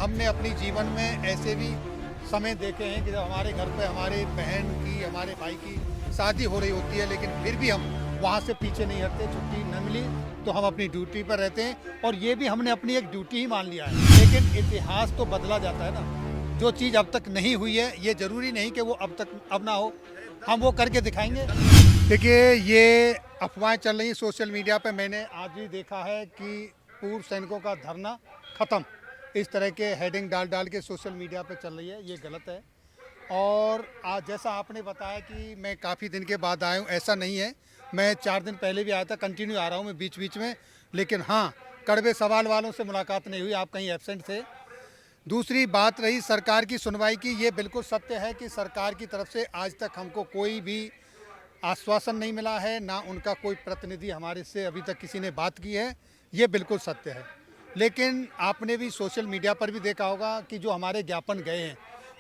हमने अपनी जीवन में ऐसे भी समय देखे हैं कि जब हमारे घर पे हमारे बहन की, हमारे भाई की शादी हो रही होती है, लेकिन फिर भी हम वहाँ से पीछे नहीं हटते। छुट्टी न मिली तो हम अपनी ड्यूटी पर रहते हैं और ये भी हमने अपनी एक ड्यूटी ही मान लिया है। लेकिन इतिहास तो बदला जाता है ना। जो चीज़ अब तक नहीं हुई है, ये ज़रूरी नहीं कि वो अब ना हो, हम वो करके दिखाएंगे। देखिए, ये अफवाहें चल रही सोशल मीडिया पे। मैंने आज भी देखा है कि पूर्व सैनिकों का धरना खत्म, इस तरह के हेडिंग डाल डाल के सोशल मीडिया पे चल रही है। ये गलत है। और आज जैसा आपने बताया कि मैं काफ़ी दिन के बाद आया हूँ, ऐसा नहीं है। मैं 4 दिन पहले भी आया था, कंटिन्यू आ रहा हूँ मैं बीच बीच में। लेकिन हाँ, कड़वे सवाल वालों से मुलाकात नहीं हुई, आप कहीं एब्सेंट थे। दूसरी बात रही सरकार की सुनवाई की, ये बिल्कुल सत्य है कि सरकार की तरफ से आज तक हमको कोई भी आश्वासन नहीं मिला है, ना उनका कोई प्रतिनिधि हमारे से अभी तक किसी ने बात की है। ये बिल्कुल सत्य है। लेकिन आपने भी सोशल मीडिया पर भी देखा होगा कि जो हमारे ज्ञापन गए हैं,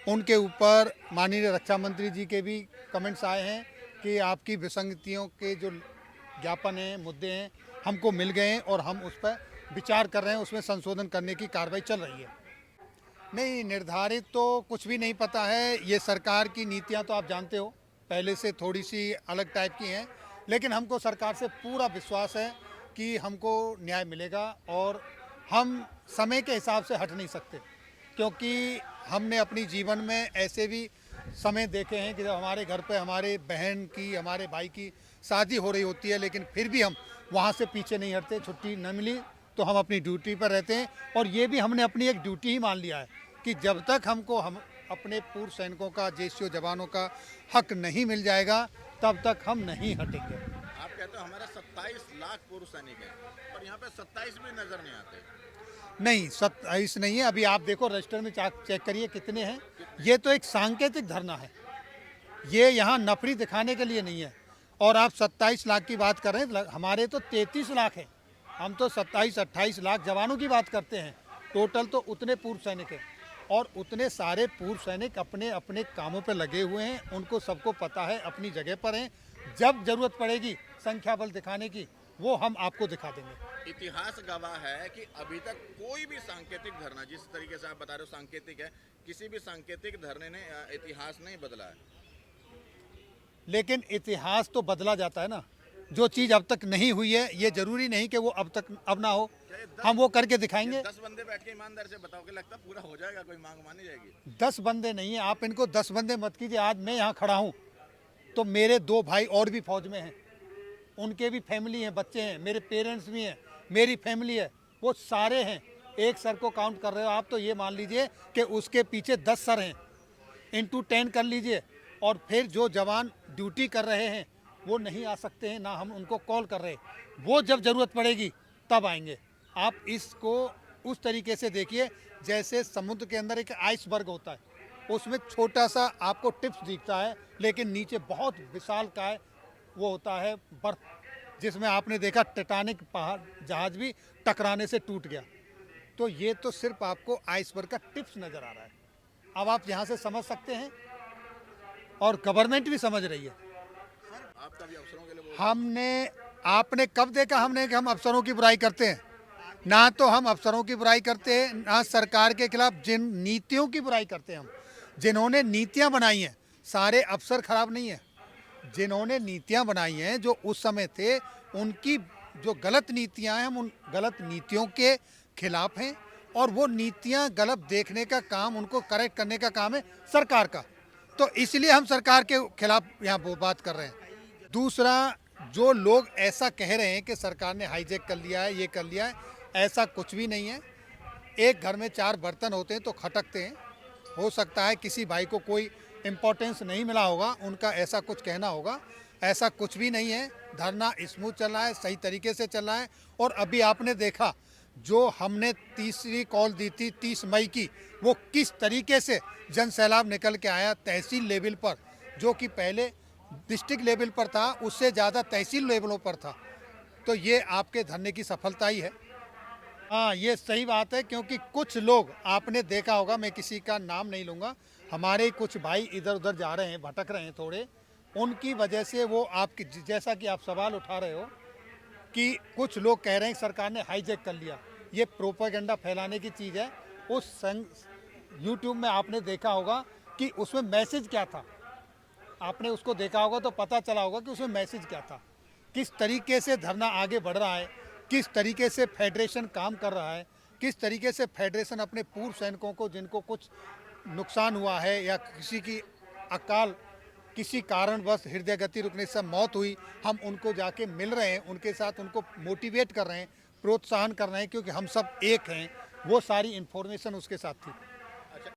उनके ऊपर माननीय रक्षा मंत्री जी के भी कमेंट्स आए हैं कि आपकी विसंगतियों के जो ज्ञापन हैं, मुद्दे हैं, हमको मिल गए हैं और हम उस पर विचार कर रहे हैं, उसमें संशोधन करने की कार्रवाई चल रही है। नहीं, निर्धारित तो कुछ भी नहीं पता है। ये सरकार की नीतियां तो आप जानते हो, पहले से थोड़ी सी अलग टाइप की हैं। लेकिन हमको सरकार से पूरा विश्वास है कि हमको न्याय मिलेगा और हम समय के हिसाब से हट नहीं सकते, क्योंकि हमने अपनी जीवन में ऐसे भी समय देखे हैं कि जब हमारे घर पे हमारे बहन की, हमारे भाई की शादी हो रही होती है, लेकिन फिर भी हम वहाँ से पीछे नहीं हटते। छुट्टी न मिली तो हम अपनी ड्यूटी पर रहते हैं और ये भी हमने अपनी एक ड्यूटी ही मान लिया है कि जब तक हम अपने पूर्व सैनिकों का, जेसीओ जवानों का हक नहीं मिल जाएगा, तब तक हम नहीं हटेंगे। आप कहते हो हमारा 27 लाख पूर्व सैनिक है और यहाँ पे 27 भी नजर नहीं आते। नहीं, 27 नहीं है। अभी आप देखो रजिस्टर में चेक करिए कितने हैं। ये तो एक सांकेतिक धरना है, ये यहाँ नफरी दिखाने के लिए नहीं है। और आप 27 लाख की बात कर रहे हैं, हमारे तो 33 लाख है। हम तो 27-28 लाख जवानों की बात करते हैं। टोटल तो उतने पूर्व सैनिक हैं और उतने सारे पूर्व सैनिक अपने अपने कामों पर लगे हुए हैं। उनको सबको पता है, अपनी जगह पर हैं। जब जरूरत पड़ेगी संख्या बल दिखाने की, वो हम आपको दिखा देंगे। इतिहास गवाह है कि अभी तक कोई भी सांकेतिक धरना, जिस तरीके से आप बता रहे हो सांकेतिक है, किसी भी सांकेतिक धरने ने इतिहास नहीं बदला है। लेकिन इतिहास तो बदला जाता है ना। जो चीज़ अब तक नहीं हुई है, ये जरूरी नहीं कि वो अब ना हो, हम वो करके दिखाएंगे। 10 बंदे बैठ के ईमानदार से बताओ कि लगता पूरा हो जाएगा, कोई मांग मानी जाएगी? 10 बंदे नहीं है, आप इनको 10 बंदे मत कीजिए। आज मैं यहाँ खड़ा हूँ तो मेरे 2 भाई और भी फौज में हैं, उनके भी फैमिली हैं, बच्चे हैं, मेरे पेरेंट्स भी हैं, मेरी फैमिली है, वो सारे हैं। एक सर को काउंट कर रहे हो आप तो ये मान लीजिए कि उसके पीछे 10 सर हैं, इंटू 10 कर लीजिए। और फिर जो जवान ड्यूटी कर रहे हैं वो नहीं आ सकते हैं, ना हम उनको कॉल कर रहे, वो जब ज़रूरत पड़ेगी तब आएंगे। आप इसको उस तरीके से देखिए जैसे समुद्र के अंदर एक आइसबर्ग होता है, उसमें छोटा सा आपको टिप्स दिखता है, लेकिन नीचे बहुत विशालकाय वो होता है बर्फ, जिसमें आपने देखा टाइटैनिक पहाड़ जहाज भी टकराने से टूट गया। तो ये तो सिर्फ आपको आइसबर्ग का टिप्स नज़र आ रहा है। अब आप यहाँ से समझ सकते हैं और गवर्नमेंट भी समझ रही है। आपका भी अफसरों के लिए आपने कब देखा हमने कि हम अफसरों की बुराई करते हैं? ना तो हम अफसरों की बुराई करते हैं, ना सरकार के खिलाफ जिन नीतियों की बुराई करते हैं। हम जिन्होंने नीतियां बनाई हैं, सारे अफसर खराब नहीं है। जिन्होंने नीतियां बनाई हैं, जो उस समय थे, उनकी जो गलत नीतियां हैं, हम उन गलत नीतियों के खिलाफ हैं और वो नीतियां गलत देखने का काम, उनको करेक्ट करने का काम है सरकार का। तो इसलिए हम सरकार के खिलाफ यहाँ वो बात कर रहे हैं। दूसरा, जो लोग ऐसा कह रहे हैं कि सरकार ने हाईजैक कर लिया है, ये कर लिया है, ऐसा कुछ भी नहीं है। एक घर में 4 बर्तन होते हैं तो खटकते हैं। हो सकता है किसी भाई को कोई इम्पोर्टेंस नहीं मिला होगा, उनका ऐसा कुछ कहना होगा। ऐसा कुछ भी नहीं है। धरना स्मूथ चल रहा है, सही तरीके से चल रहा है। और अभी आपने देखा जो हमने तीसरी कॉल दी थी 30 मई की, वो किस तरीके से जन सैलाब निकल के आया तहसील लेवल पर, जो कि पहले डिस्ट्रिक्ट लेवल पर था, उससे ज़्यादा तहसील लेवलों पर था। तो ये आपके धरने की सफलता ही है। हाँ, ये सही बात है, क्योंकि कुछ लोग आपने देखा होगा, मैं किसी का नाम नहीं लूँगा, हमारे कुछ भाई इधर उधर जा रहे हैं, भटक रहे हैं थोड़े, उनकी वजह से वो आपकी, जैसा कि आप सवाल उठा रहे हो कि कुछ लोग कह रहे हैं सरकार ने हाईजैक कर लिया, ये प्रोपेगेंडा फैलाने की चीज़ है। उस यूट्यूब में आपने देखा होगा कि उसमें मैसेज क्या था। आपने उसको देखा होगा तो पता चला होगा कि उसमें मैसेज क्या था, किस तरीके से धरना आगे बढ़ रहा है, किस तरीके से फेडरेशन काम कर रहा है, किस तरीके से फेडरेशन अपने पूर्व सैनिकों को जिनको कुछ नुकसान हुआ है या किसी की अकाल किसी कारणवश हृदय गति रुकने से मौत हुई, हम उनको जाके मिल रहे हैं, उनके साथ उनको मोटिवेट कर रहे हैं, प्रोत्साहन कर रहे हैं, क्योंकि हम सब एक हैं। वो सारी इन्फॉर्मेशन उसके साथ थी।